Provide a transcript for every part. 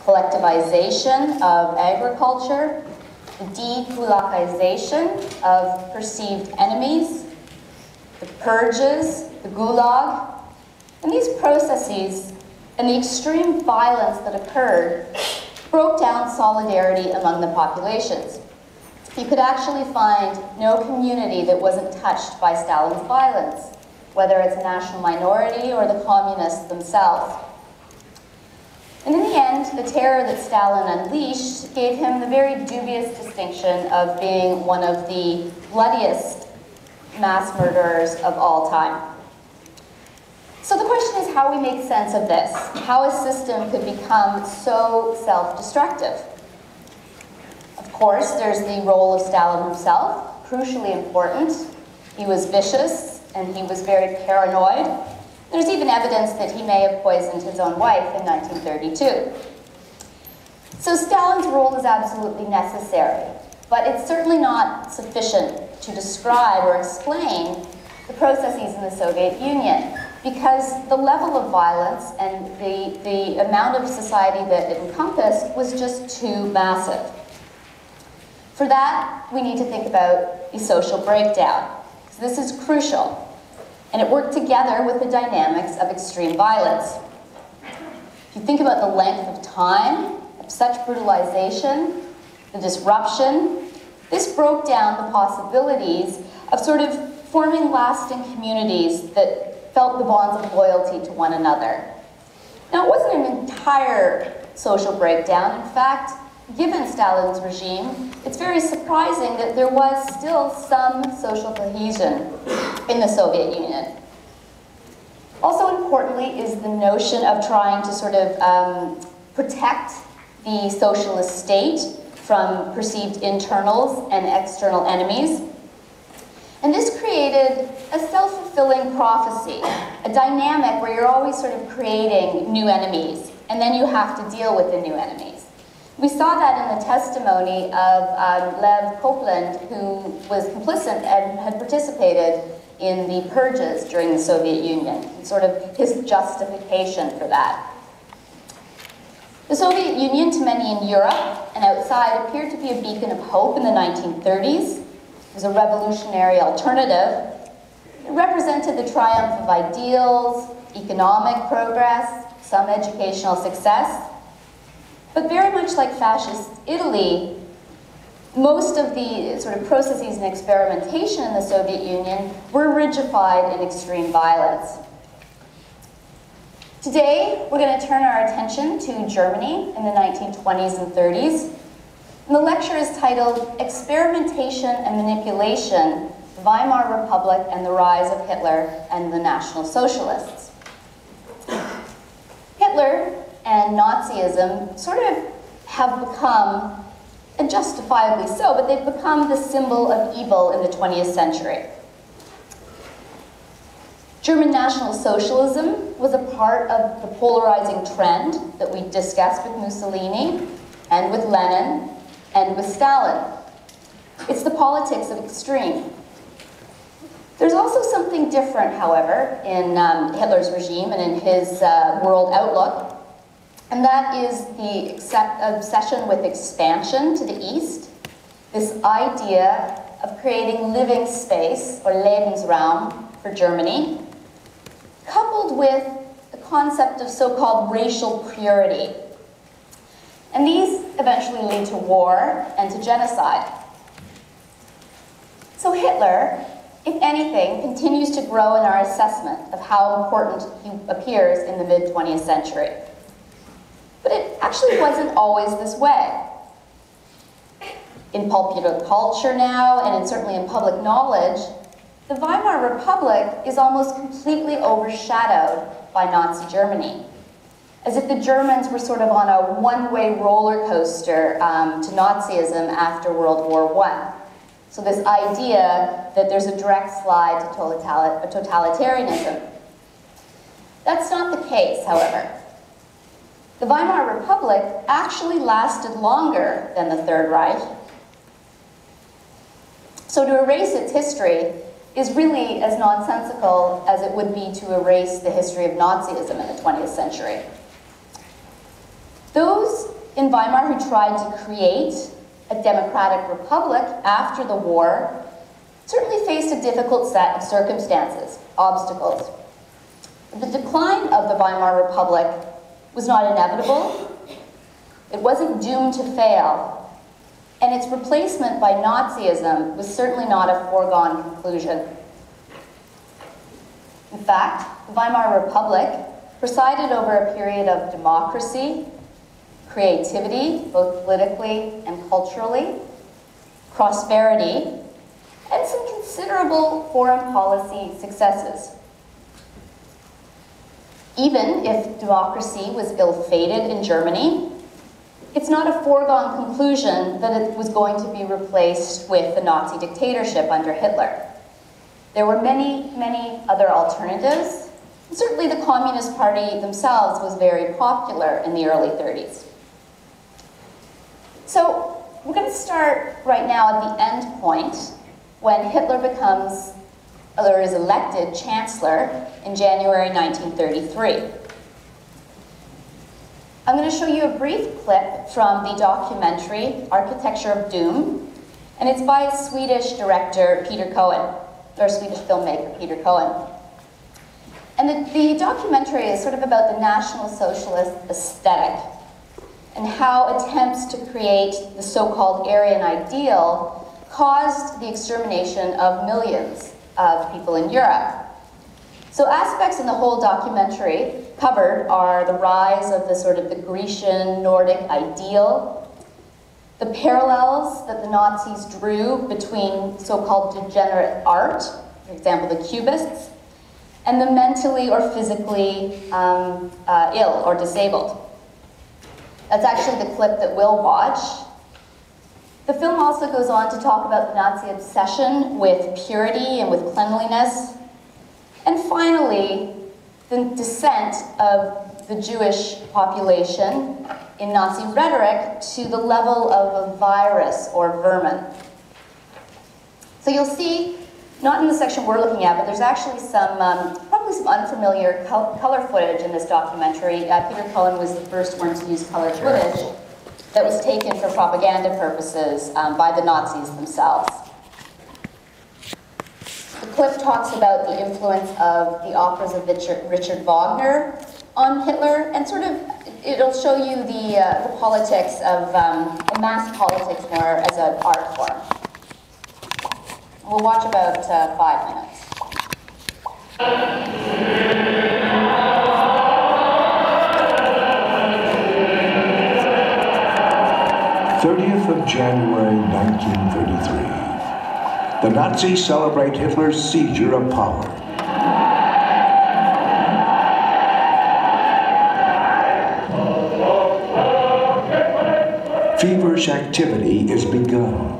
collectivization of agriculture, the de-kulakization of perceived enemies, the purges, the gulag, and these processes and the extreme violence that occurred broke down solidarity among the populations. You could actually find no community that wasn't touched by Stalin's violence, whether it's a national minority or the communists themselves. And in the end, the terror that Stalin unleashed gave him the very dubious distinction of being one of the bloodiest mass murderers of all time. So the question is how we make sense of this, how a system could become so self-destructive. Of course, there's the role of Stalin himself, crucially important. He was vicious and he was very paranoid. There's even evidence that he may have poisoned his own wife in 1932. So Stalin's role is absolutely necessary, but it's certainly not sufficient to describe or explain the processes in the Soviet Union, because the level of violence and the amount of society that it encompassed was just too massive. For that, we need to think about the social breakdown. So this is crucial. And it worked together with the dynamics of extreme violence. If you think about the length of time of such brutalization, the disruption, this broke down the possibilities of sort of forming lasting communities that felt the bonds of loyalty to one another. Now, it wasn't an entire social breakdown. In fact, given Stalin's regime, it's very surprising that there was still some social cohesion in the Soviet Union. Also importantly is the notion of trying to sort of protect the socialist state from perceived internals and external enemies. And this created a self-fulfilling prophecy, a dynamic where you're always sort of creating new enemies, and then you have to deal with the new enemies. We saw that in the testimony of Lev Kopland, who was complicit and had participated in the purges during the Soviet Union, and sort of his justification for that. The Soviet Union, to many in Europe and outside, appeared to be a beacon of hope in the 1930s. It was a revolutionary alternative. It represented the triumph of ideals, economic progress, some educational success. But very much like fascist Italy, most of the sort of processes and experimentation in the Soviet Union were rigidified in extreme violence. Today, we're going to turn our attention to Germany in the 1920s and 30s. And the lecture is titled Experimentation and Manipulation, the Weimar Republic and the Rise of Hitler and the National Socialists. Hitler and Nazism sort of have become, and justifiably so, but they've become the symbol of evil in the 20th century. German National Socialism was a part of the polarizing trend that we discussed with Mussolini and with Lenin and with Stalin. It's the politics of extreme. There's also something different, however, in Hitler's regime and in his world outlook, and that is the obsession with expansion to the east, this idea of creating living space, or Lebensraum, for Germany, coupled with the concept of so-called racial purity. And these eventually lead to war and to genocide. So Hitler, if anything, continues to grow in our assessment of how important he appears in the mid-20th century. But it actually wasn't always this way. In popular culture now, and certainly in public knowledge, the Weimar Republic is almost completely overshadowed by Nazi Germany, as if the Germans were sort of on a one-way roller coaster to Nazism after World War I. So this idea that there's a direct slide to totalitarianism. That's not the case, however. The Weimar Republic actually lasted longer than the Third Reich. So to erase its history is really as nonsensical as it would be to erase the history of Nazism in the 20th century. Those in Weimar who tried to create a democratic republic after the war certainly faced a difficult set of circumstances, obstacles. The decline of the Weimar Republic was not inevitable. It wasn't doomed to fail, and its replacement by Nazism was certainly not a foregone conclusion. In fact, the Weimar Republic presided over a period of democracy, creativity, both politically and culturally, prosperity, and some considerable foreign policy successes. Even if democracy was ill-fated in Germany, it's not a foregone conclusion that it was going to be replaced with the Nazi dictatorship under Hitler. There were many, many other alternatives. Certainly the Communist Party themselves was very popular in the early 30s. So we're going to start right now at the end point when Hitler becomes, or is elected Chancellor in January 1933. I'm going to show you a brief clip from the documentary Architecture of Doom, and it's by Swedish director Peter Cohen, or Swedish filmmaker Peter Cohen. And the documentary is sort of about the National Socialist aesthetic and how attempts to create the so-called Aryan ideal caused the extermination of millions of people in Europe. So aspects in the whole documentary covered are the rise of the sort of the Grecian Nordic ideal, the parallels that the Nazis drew between so-called degenerate art, for example, the Cubists, and the mentally or physically ill or disabled. That's actually the clip that we'll watch. The film also goes on to talk about the Nazi obsession with purity and with cleanliness. And finally, the descent of the Jewish population in Nazi rhetoric to the level of a virus or vermin. So you'll see, not in the section we're looking at, but there's actually some, probably some unfamiliar color footage in this documentary. Peter Cohen was the first one to use color footage that was taken for propaganda purposes by the Nazis themselves. The clip talks about the influence of the operas of Richard Wagner on Hitler, and sort of, it'll show you the politics of, the mass politics more as an art form. We'll watch about 5 minutes. 30th of January 1933. The Nazis celebrate Hitler's seizure of power. Feverish activity is begun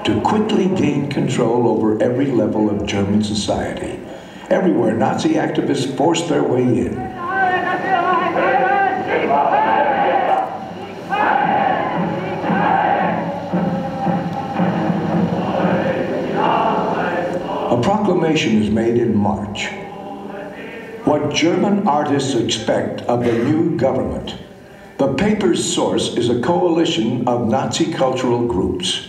to quickly gain control over every level of German society. Everywhere, Nazi activists force their way in. A proclamation is made in March. What German artists expect of the new government. The paper's source is a coalition of Nazi cultural groups.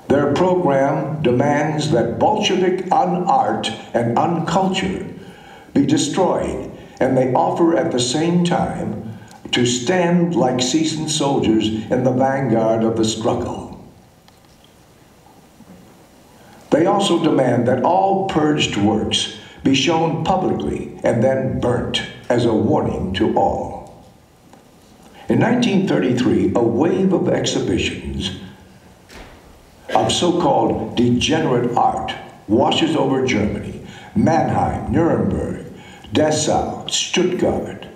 Their program demands that Bolshevik un-art and un-culture be destroyed, and they offer at the same time to stand like seasoned soldiers in the vanguard of the struggle. They also demand that all purged works be shown publicly and then burnt as a warning to all. In 1933, a wave of exhibitions of so-called degenerate art washes over Germany. Mannheim, Nuremberg, Dessau, Stuttgart,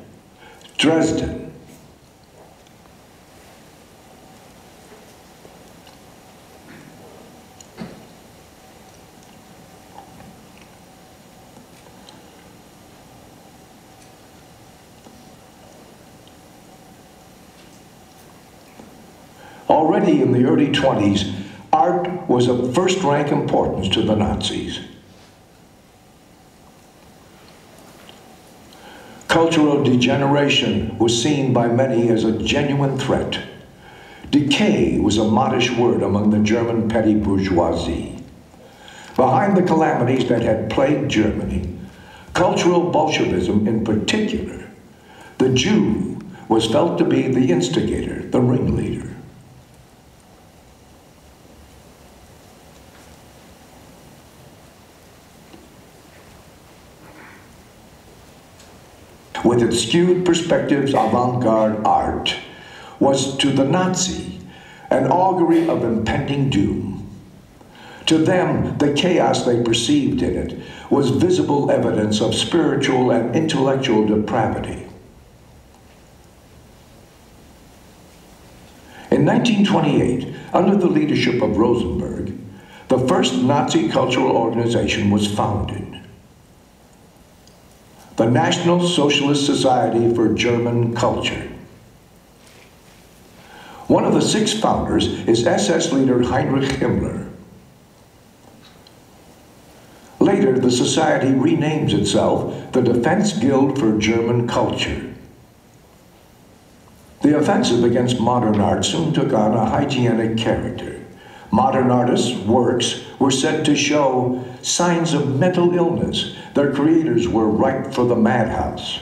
Dresden. Already in the early 20s, art was of first-rank importance to the Nazis. Cultural degeneration was seen by many as a genuine threat. Decay was a modish word among the German petty bourgeoisie. Behind the calamities that had plagued Germany, cultural Bolshevism in particular, the Jew was felt to be the instigator, the ringleader. With its skewed perspectives, avant-garde art was to the Nazi an augury of impending doom. To them, the chaos they perceived in it was visible evidence of spiritual and intellectual depravity. In 1928, under the leadership of Rosenberg, the first Nazi cultural organization was founded. The National Socialist Society for German Culture. One of the 6 founders is SS leader Heinrich Himmler. Later, the society renames itself the Defense Guild for German Culture. The offensive against modern art soon took on a hygienic character. Modern artists' works were said to show signs of mental illness. Their creators were ripe for the madhouse.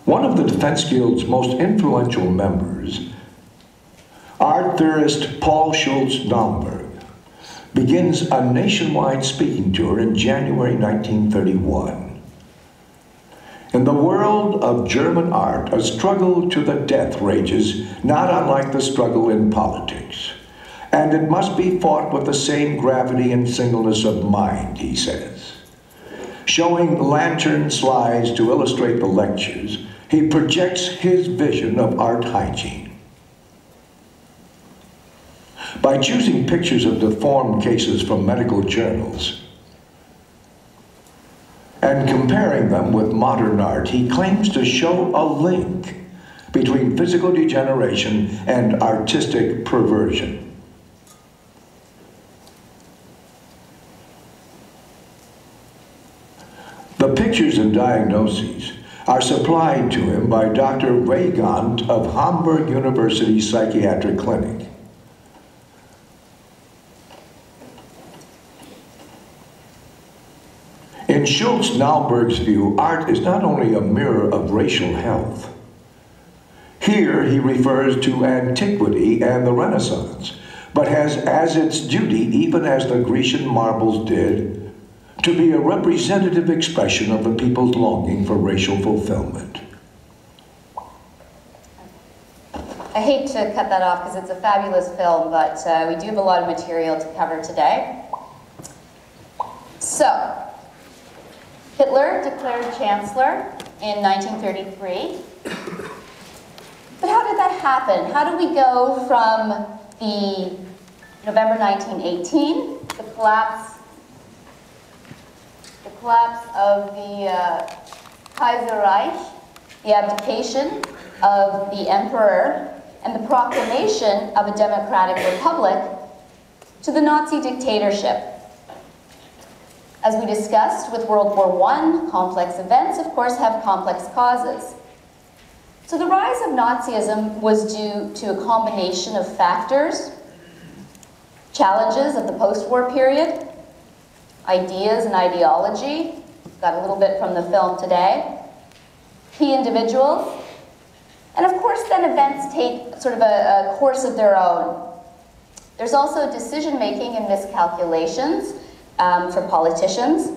One of the Defense Guild's most influential members, art theorist Paul Schultz-Naumburg, begins a nationwide speaking tour in January 1931. In the world of German art, a struggle to the death rages, not unlike the struggle in politics. And it must be fought with the same gravity and singleness of mind, he says. Showing lantern slides to illustrate the lectures, he projects his vision of art hygiene. By choosing pictures of deformed cases from medical journals and comparing them with modern art, he claims to show a link between physical degeneration and artistic perversion. The pictures and diagnoses are supplied to him by Dr. Weigand of Hamburg University Psychiatric Clinic. In Schultz-Naumburg's view, art is not only a mirror of racial health. Here he refers to antiquity and the Renaissance, but has as its duty, even as the Grecian marbles did, to be a representative expression of the people's longing for racial fulfillment. I hate to cut that off because it's a fabulous film, but we do have a lot of material to cover today. So, Hitler declared Chancellor in 1933. But how did that happen? How do we go from the November 1918, the collapse of the Kaiser Reich, the abdication of the emperor, and the proclamation of a democratic republic, to the Nazi dictatorship? As we discussed with World War I, complex events, of course, have complex causes. So the rise of Nazism was due to a combination of factors: challenges of the post-war period, ideas and ideology, got a little bit from the film today, key individuals, and of course then events take sort of a course of their own. There's also decision-making and miscalculations for politicians.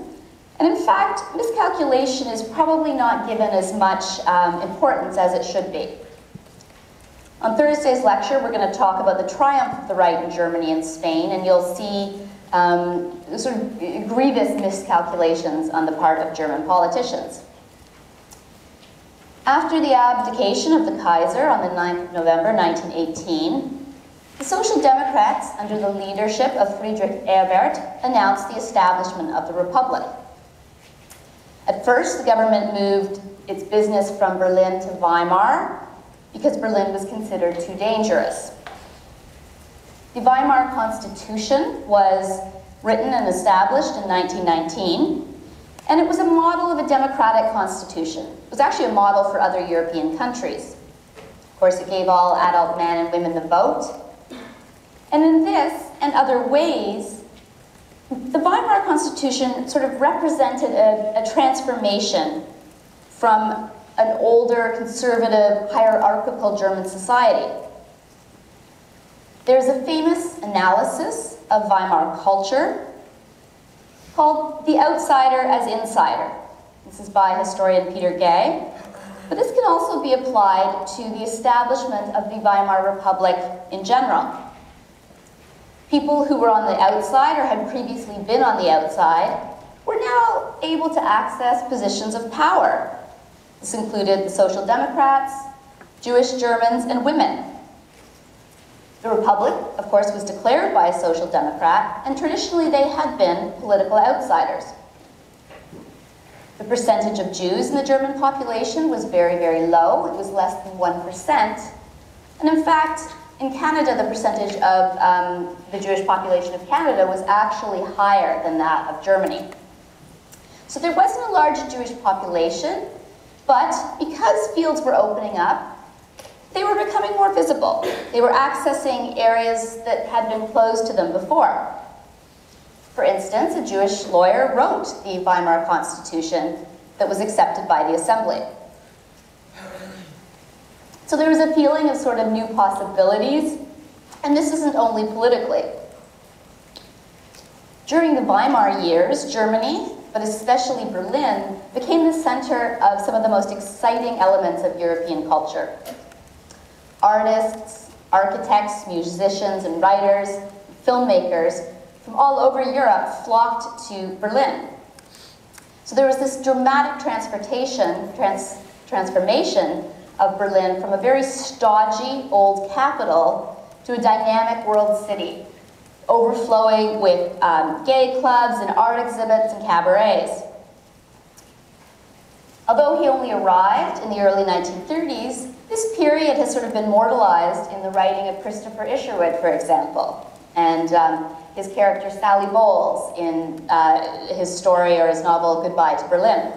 And in fact, miscalculation is probably not given as much importance as it should be. On Thursday's lecture, we're going to talk about the triumph of the right in Germany and Spain, and you'll see sort of grievous miscalculations on the part of German politicians. After the abdication of the Kaiser on the 9th of November 1918, the Social Democrats, under the leadership of Friedrich Ebert, announced the establishment of the Republic. At first, the government moved its business from Berlin to Weimar because Berlin was considered too dangerous. The Weimar Constitution was written and established in 1919, And it was a model of a democratic constitution. It was actually a model for other European countries. Of course, it gave all adult men and women the vote. And in this and other ways, the Weimar Constitution sort of represented a transformation from an older, conservative, hierarchical German society. There's a famous analysis of Weimar culture called The Outsider as Insider. This is by historian Peter Gay. But this can also be applied to the establishment of the Weimar Republic in general. People who were on the outside or had previously been on the outside were now able to access positions of power. This included the Social Democrats, Jewish Germans, and women. The Republic, of course, was declared by a Social Democrat, and traditionally they had been political outsiders. The percentage of Jews in the German population was very, very low. It was less than 1%. And in fact, in Canada, the percentage of the Jewish population of Canada was actually higher than that of Germany. So there wasn't a large Jewish population, but because fields were opening up, they were becoming more visible. They were accessing areas that had been closed to them before. For instance, a Jewish lawyer wrote the Weimar Constitution that was accepted by the Assembly. So there was a feeling of sort of new possibilities, and this isn't only politically. During the Weimar years, Germany, but especially Berlin, became the center of some of the most exciting elements of European culture. Artists, architects, musicians, and writers, filmmakers from all over Europe flocked to Berlin. So there was this dramatic transformation of Berlin from a very stodgy old capital to a dynamic world city, overflowing with gay clubs and art exhibits and cabarets. Although he only arrived in the early 1930s, this period has sort of been immortalized in the writing of Christopher Isherwood, for example, and his character Sally Bowles in his story or his novel Goodbye to Berlin.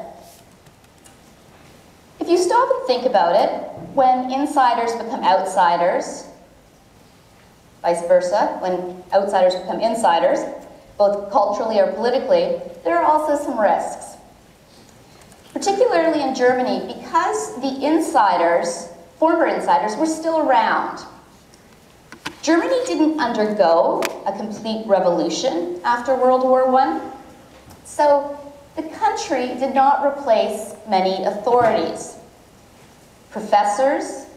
If you stop and think about it, when insiders become outsiders, vice versa, when outsiders become insiders, both culturally or politically, there are also some risks. Particularly in Germany, because the insiders, former insiders, were still around. Germany didn't undergo a complete revolution after World War I, so the country did not replace many authorities. Professors,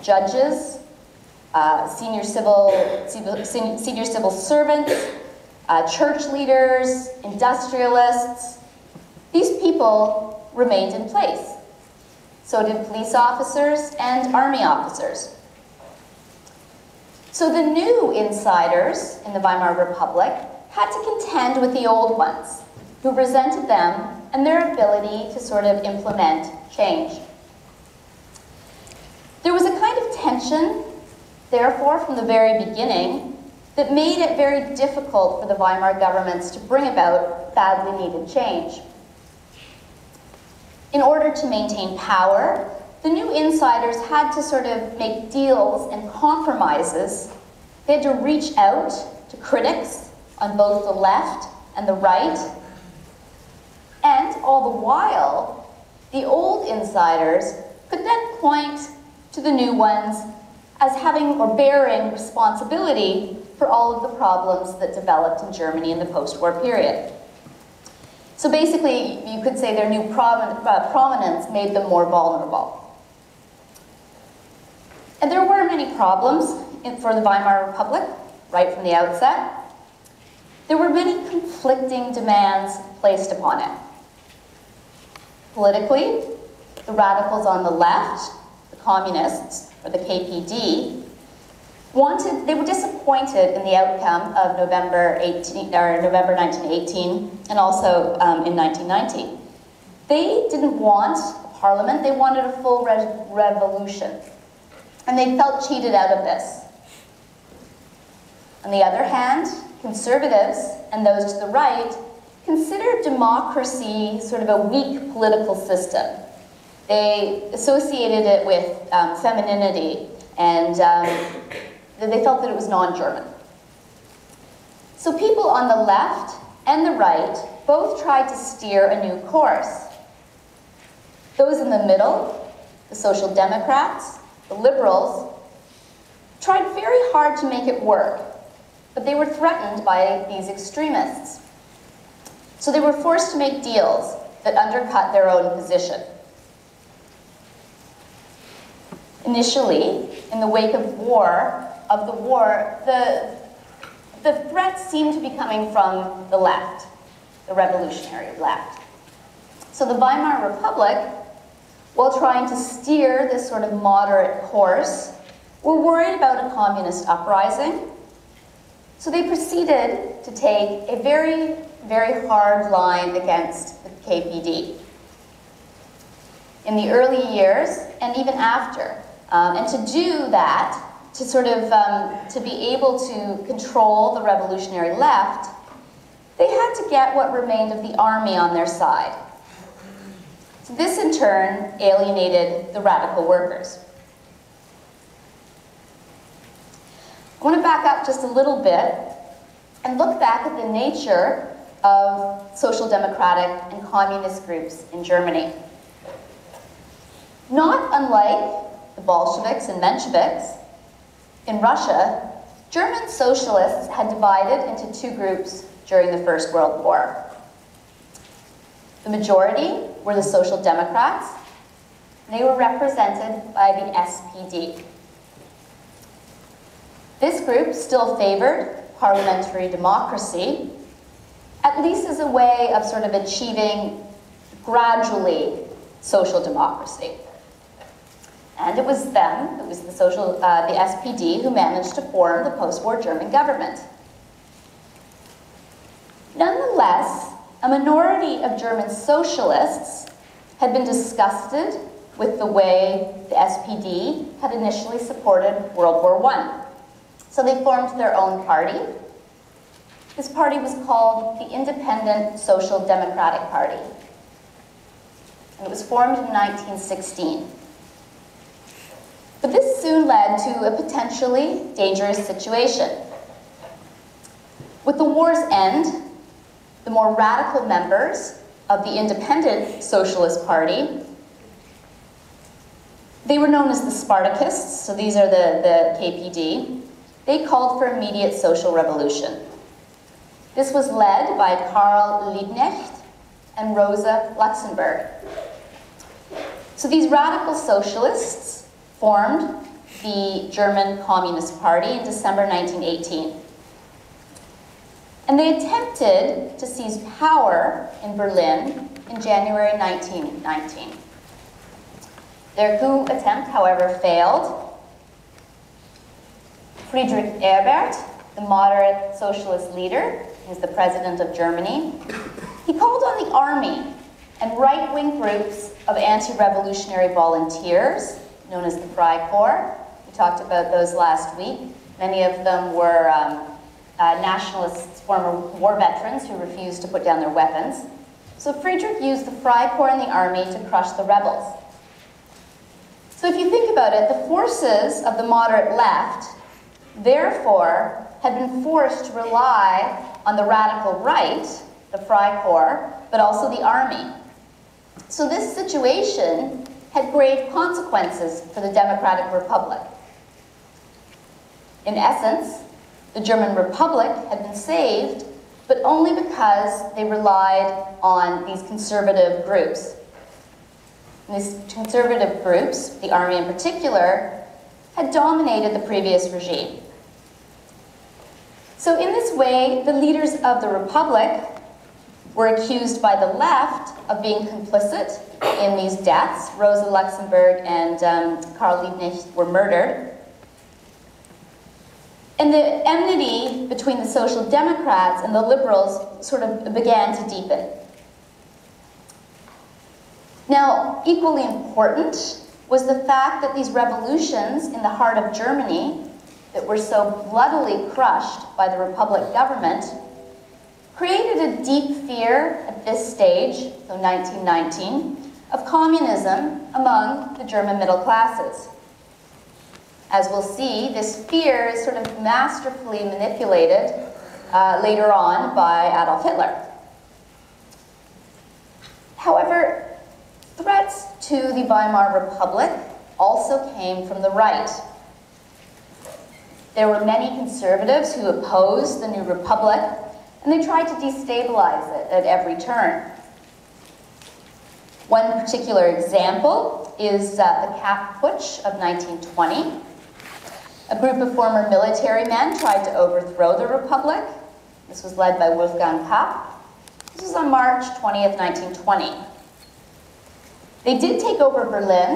judges, senior civil servants, church leaders, industrialists, these people remained in place. So did police officers and army officers. So the new insiders in the Weimar Republic had to contend with the old ones, who resented them and their ability to sort of implement change. There was a kind of tension, therefore, from the very beginning, that made it very difficult for the Weimar governments to bring about badly needed change. In order to maintain power, the new insiders had to sort of make deals and compromises. They had to reach out to critics on both the left and the right. And all the while, the old insiders could then point to the new ones as having or bearing responsibility for all of the problems that developed in Germany in the post-war period. So basically, you could say their new prominence made them more vulnerable. And there were many problems for the Weimar Republic, right from the outset. There were many conflicting demands placed upon it. Politically, the radicals on the left, the communists, or the KPD, they were disappointed in the outcome of November 1918 and also in 1919. They didn't want a parliament, they wanted a full revolution. And they felt cheated out of this. On the other hand, conservatives and those to the right, considered democracy sort of a weak political system. They associated it with femininity, and they felt that it was non-German. So people on the left and the right both tried to steer a new course. Those in the middle, the Social Democrats, the Liberals, tried very hard to make it work, but they were threatened by these extremists. So they were forced to make deals that undercut their own position. Initially, in the wake of the war, the threats seemed to be coming from the left, the revolutionary left. So the Weimar Republic, while trying to steer this sort of moderate course, were worried about a communist uprising. So they proceeded to take a very, very hard line against the KPD. In the early years, and even after, and to do that, to sort of, to be able to control the revolutionary left, they had to get what remained of the army on their side. So this in turn alienated the radical workers. I want to back up just a little bit and look back at the nature of social democratic and communist groups in Germany. Not unlike the Bolsheviks and Mensheviks, in Russia, German socialists had divided into two groups during the First World War. The majority were the Social Democrats. They were represented by the SPD. This group still favored parliamentary democracy, at least as a way of sort of achieving gradually social democracy. And it was them, it was the SPD, who managed to form the post-war German government. Nonetheless, a minority of German socialists had been disgusted with the way the SPD had initially supported World War I. So they formed their own party. This party was called the Independent Social Democratic Party. And it was formed in 1916. But this soon led to a potentially dangerous situation. With the war's end, the more radical members of the Independent Socialist Party, they were known as the Spartacists, so these are the KPD, they called for immediate social revolution. This was led by Karl Liebknecht and Rosa Luxemburg. So these radical socialists formed the German Communist Party in December 1918. And they attempted to seize power in Berlin in January 1919. Their coup attempt, however, failed. Friedrich Ebert, the moderate socialist leader, who's the president of Germany, he called on the army and right-wing groups of anti-revolutionary volunteers, known as the Freikorps. We talked about those last week. Many of them were nationalists, former war veterans who refused to put down their weapons. So Friedrich used the Freikorps and the army to crush the rebels. So if you think about it, the forces of the moderate left, therefore, had been forced to rely on the radical right, the Freikorps, but also the army. So this situation had grave consequences for the Democratic Republic. In essence, the German Republic had been saved, but only because they relied on these conservative groups. And these conservative groups, the army in particular, had dominated the previous regime. So in this way, the leaders of the Republic were accused by the left of being complicit in these deaths. Rosa Luxemburg and Karl Liebknecht were murdered. And the enmity between the Social Democrats and the Liberals sort of began to deepen. Now, equally important was the fact that these revolutions in the heart of Germany that were so bloodily crushed by the Republic government created a deep fear at this stage, so 1919, of communism among the German middle classes. As we'll see, this fear is sort of masterfully manipulated later on by Adolf Hitler. However, threats to the Weimar Republic also came from the right. There were many conservatives who opposed the new republic, and they tried to destabilize it at every turn. One particular example is the Kapp Putsch of 1920. A group of former military men tried to overthrow the republic. This was led by Wolfgang Kapp. This was on March 20th, 1920. They did take over Berlin,